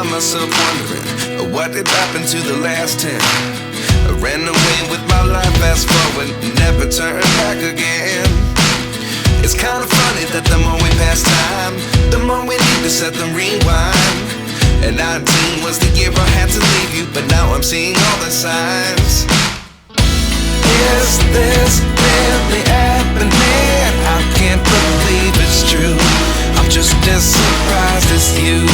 find myself wondering what did happen to the last 10. I ran away with my life, fast forward, never turn back again. It's kind of funny that the more we pass time, the more we need to set the rewind. And 19 was the year I had to leave you, but now I'm seeing all the signs. Is this really happening? I can't believe it's true. I'm just as surprised as you.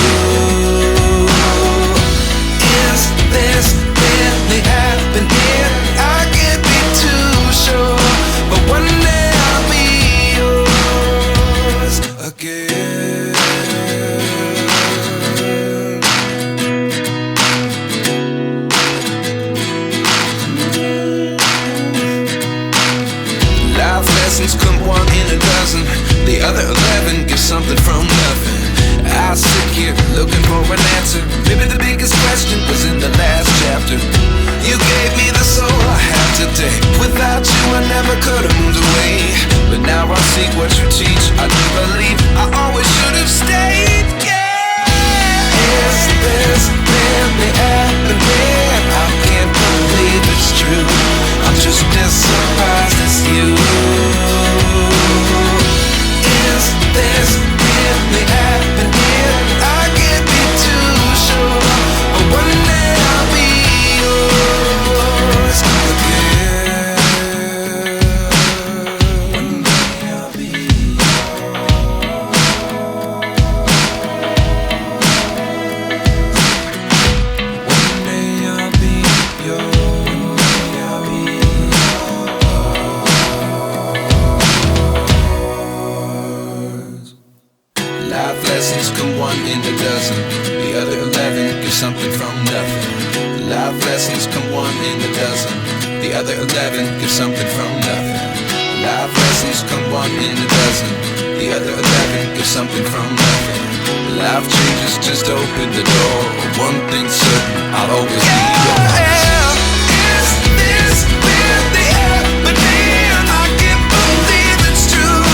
Is this really happening? I can't be too sure, but one day I'll be yours again. Life lessons come one in a dozen. The other 11 give something from nothing. I sit here looking for an answer. Maybe the biggest question was in the last chapter. You gave me the soul I have today. Without you I never could have moved away. But now I see what you teach. I do believe I always should have stayed. Yeah. Is this really happening? I can't believe it's true. I'm just as surprised as you. Is this really happening? I can't be too sure, but one day I'll be yours again. One day I'll be One day I'll be yours. Life lessons come one in a dozen. The other 11 give something from nothing. Life lessons come one in a dozen. The other 11 give something from nothing. Life lessons come one in a dozen. The other 11 give something from nothing. Life changes just open the door. One thing's certain, I'll always be yours. Is this really happening? I can't believe it's true.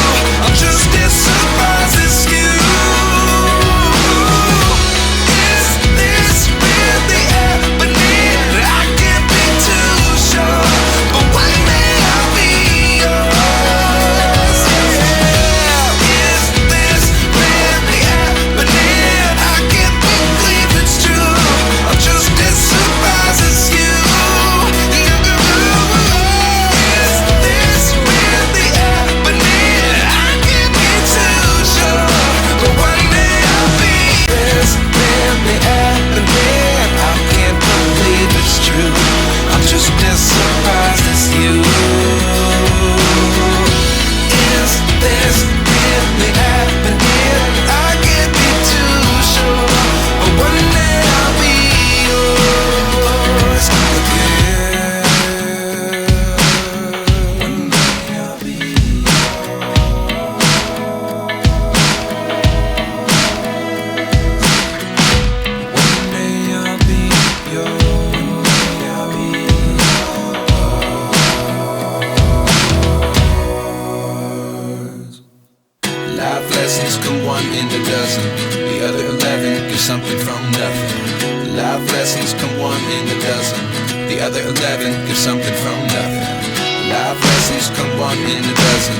I'm just as surprised as you. Life lessons come one in a dozen. The other 11 give something from nothing. Life lessons come one in a dozen. The other 11 give something from nothing. Life lessons come one in a dozen.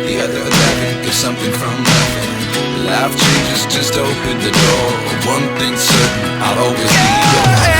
The other 11 give something from nothing. Life changes just open the door. One thing's certain, I'll always be yours.